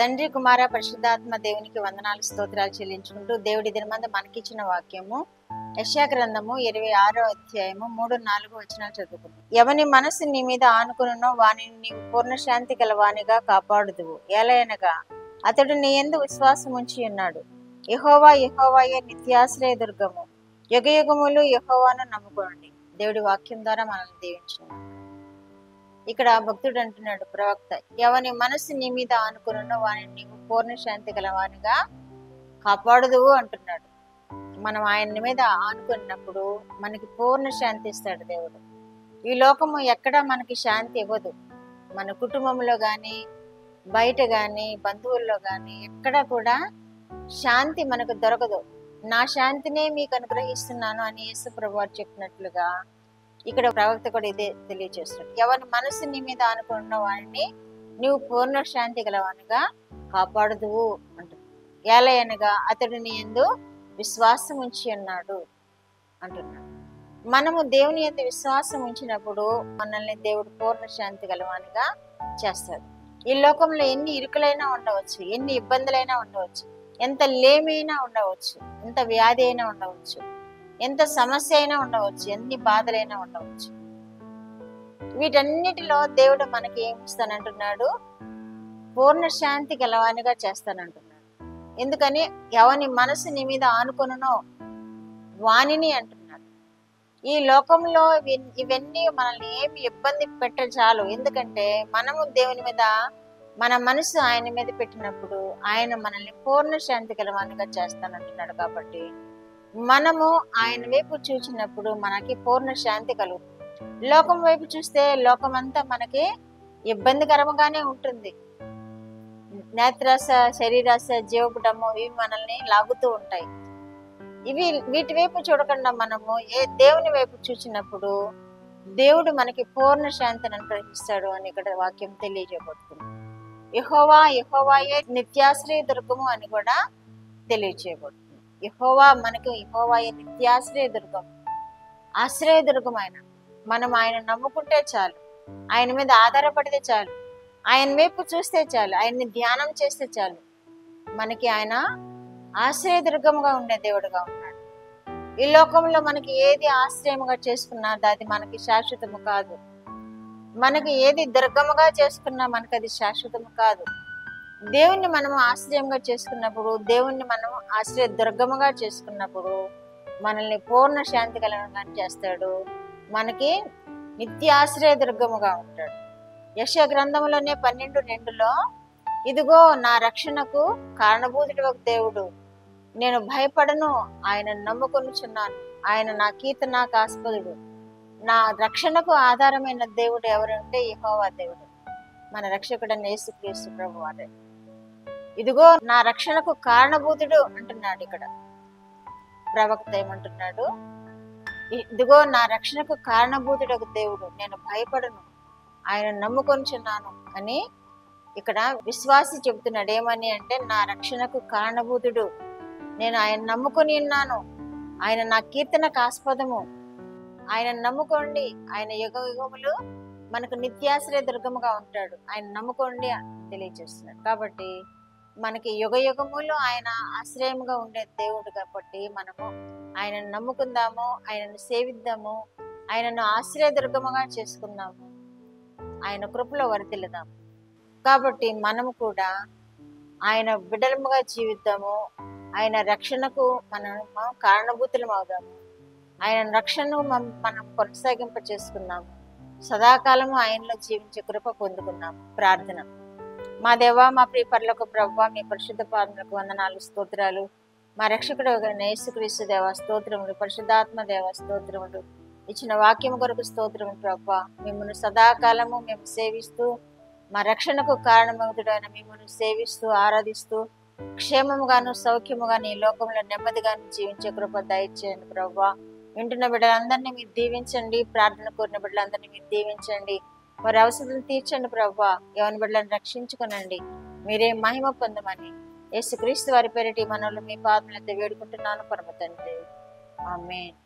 తండ్రి కుమార పరిశుద్ధాత్మ దేవునికి వందనాలు స్తోత్రాలు చెల్లించుకుంటూ దేవుడి దినమందు మనకిచ్చిన వాక్యము యెషయా గ్రంథము 26వ అధ్యాయము 3-4 వచనాలు చదువుకుందాం. ఎవని మనసు నీ మీద ఆనుకునునో వానిని నీవు పూర్ణ శాంతి గలవానిగా కాపాడుదువు. ఏలయనగా అతడు నీ యందు విశ్వాసం ఉంచి ఉన్నాడు. యెహోవా యెహోవాయే నిత్యాశ్రయ దుర్గము. యుగయుగములు యెహోవాను నమ్ముకోండి. దేవుడి వాక్యం ద్వారా మనల్ని దీవించున్నాడు. ఇక్కడ భక్తుడు అంటున్నాడు, ప్రవక్త, ఎవని మనసు నీ మీద ఆనుకున్నో వానిని నీవు పూర్ణ శాంతి గలవానిగా కాపాడుదువు అంటున్నాడు. మనం ఆయన మీద ఆనుకున్నప్పుడు మనకి పూర్ణ శాంతి ఇస్తాడు దేవుడు. ఈ లోకము ఎక్కడ మనకి శాంతి ఇవ్వదు. మన కుటుంబంలో కానీ, బయట కానీ, బంధువుల్లో కానీ ఎక్కడ కూడా శాంతి మనకు దొరకదు. నా శాంతినే మీకు అనుగ్రహిస్తున్నాను అని యేసు ప్రభువారు చెప్పినట్లుగా ఇక్కడ ప్రవక్త కూడా ఇదే తెలియజేస్తాడు. ఎవరి మనసు నీ మీద ఆనుకున్న వాడిని నీవు పూర్ణ శాంతి గలవానిగా కాపాడుదువు అంటున్నాడు. ఏలయనగా అతడు నీ యందు విశ్వాసం ఉంచి ఉన్నాడు అంటున్నాడు. మనము దేవుని యందు విశ్వాసం ఉంచినప్పుడు మనల్ని దేవుడు పూర్ణ శాంతి గలవానిగా చేస్తాడు. ఈ లోకంలో ఎన్ని ఇరుకులైనా ఉండవచ్చు, ఎన్ని ఇబ్బందులైనా ఉండవచ్చు, ఎంత లేమైనా ఉండవచ్చు, ఎంత వ్యాధి అయినా ఉండవచ్చు, ఎంత సమస్య అయినా ఉండవచ్చు, ఎన్ని బాధలైనా ఉండవచ్చు. వీటన్నిటిలో దేవుడు మనకి ఏమి ఇస్తానంటున్నాడు? పూర్ణ శాంతి గలవానిగా చేస్తానంటున్నాడు. ఎందుకని? ఎవని మనసు నీ మీద ఆనుకొనునో వానిని అంటున్నాడు. ఈ లోకంలో ఇవన్నీ మనల్ని ఏమి ఇబ్బంది పెట్టచాలు. ఎందుకంటే మనము దేవుని మీద మన మనసు ఆయన మీద పెట్టినప్పుడు ఆయన మనల్ని పూర్ణ శాంతి గలవానిగా చేస్తానంటున్నాడు. కాబట్టి మనము ఆయన వైపు చూసినప్పుడు మనకి పూర్ణ శాంతి కలుగుతుంది. లోకం వైపు చూస్తే లోకమంతా మనకి ఇబ్బందికరంగానే ఉంటుంది. నేత్రాస, శరీరాస, జీవపుటము ఇవి మనల్ని లాగుతూ ఉంటాయి. వీటి వైపు చూడకుండా మనము దేవుని వైపు చూసినప్పుడు దేవుడు మనకి పూర్ణ శాంతిని అనుగ్రహిస్తాడు అని ఇక్కడ వాక్యం తెలియజేయబడుతుంది. యెహోవా యెహోవాయే నిత్యాశ్రయ దుర్గము అని కూడా తెలియజేయబడుతుంది. యెహోవాయే నిత్యాశ్రయ దుర్గం, ఆశ్రయ దుర్గం. మనం ఆయన నమ్ముకుంటే చాలు, ఆయన మీద ఆధారపడితే చాలు, ఆయన వైపు చూస్తే చాలు, ఆయన్ని ధ్యానం చేస్తే చాలు, మనకి ఆయన ఆశ్రయ దుర్గముగా ఉండే దేవుడుగా ఉన్నాడు. ఈ లోకంలో మనకి ఏది ఆశ్రయముగా చేసుకున్నా అది మనకి శాశ్వతము కాదు. మనకి ఏది దుర్గముగా చేసుకున్నా మనకి అది శాశ్వతము కాదు. దేవుణ్ణి మనం ఆశ్రయంగా చేసుకున్నప్పుడు, దేవుణ్ణి మనం ఆశ్రయ దుర్గముగా చేసుకున్నప్పుడు మనల్ని పూర్ణ శాంతి కలగగా చేస్తాడు. మనకి నిత్య ఆశ్రయ దుర్గముగా ఉంటాడు. యెషయా గ్రంథంలోనే 12:2లో ఇదిగో నా రక్షణకు కారణభూతుడు ఒక దేవుడు, నేను భయపడను, ఆయన నమ్ముకొనుచున్నాను, ఆయన నా కీర్తనకు ఆస్పదుడు. నా రక్షణకు ఆధారమైన దేవుడు ఎవరంటే యెహోవా దేవుడు, మన రక్షకుడైన యేసుక్రీస్తు ప్రభువారే. ఇదిగో నా రక్షణకు కారణభూతుడు అంటున్నాడు. ఇక్కడ ప్రవక్త ఏమంటున్నాడు? ఇదిగో నా రక్షణకు కారణభూతుడు ఒక దేవుడు, నేను భయపడను, ఆయన నమ్ముకొనుచున్నాను అని ఇక్కడ విశ్వాసి చెబుతున్నాడు. ఏమని అంటే, నా రక్షణకు కారణభూతుడు, నేను ఆయన నమ్ముకొని ఉన్నాను, ఆయన నా కీర్తనకు ఆస్పదము, ఆయన నమ్ముకోండి, ఆయన యుగ యుగములు మనకు నిత్యాశ్రయ దుర్గముగా ఉంటాడు, ఆయన నమ్ముకోండి అని తెలియజేస్తున్నాడు. కాబట్టి మనకి యుగ యుగములు ఆయన ఆశ్రయముగా ఉండే దేవుడు. కాబట్టి మనము ఆయనను నమ్ముకుందాము, ఆయనను సేవిద్దాము, ఆయనను ఆశ్రయ దుర్గముగా చేసుకుందాము, ఆయన కృపలో వర్ధిల్లుదాము. కాబట్టి మనము కూడా ఆయన బిడ్డలముగా జీవిద్దాము, ఆయన రక్షణకు మనము కారణభూతులం అవుదాము, ఆయన రక్షణను మనం కొనసాగింప చేసుకున్నాము, సదాకాలము ఆయనలో జీవించే కృప పొందుకున్నాము. ప్రార్థన. మా దేవా, మా ప్రియ పరలోక ప్రభువా, మీ పరిశుద్ధ పాదములకు వందనాలు, స్తోత్రాలు. మా రక్షకుడు యేసుక్రీస్తు దేవా స్తోత్రములు, పరిశుద్ధాత్మ దేవా స్తోత్రములు. ఇచ్చిన వాక్యము కొరకు స్తోత్రములు ప్రభువా. మిమ్మల్ని సదాకాలము మేము సేవిస్తూ, మా రక్షణకు కారణమవుతుడైన మిమ్మల్ని సేవిస్తూ, ఆరాధిస్తూ, క్షేమముగాను సౌఖ్యముగాను ఈ లోకంలో నెమ్మదిగాను జీవించే కృప దయచేయండి ప్రభువా. వింటున్న బిడ్డలందరినీ మీరు దీవించండి, ప్రార్థన కోరిన బిడ్డలందరినీ మీరు దీవించండి, వారి అవసరం తీర్చండి ప్రభువా. యవన బిడ్డలను రక్షించుకునండి, మీరే మహిమ పొందమని యేసుక్రీస్తు వారి పేరిటి మనలో మీ పాదములతో వేడుకుంటున్నాను పరమ తండ్రి. ఆమేన్.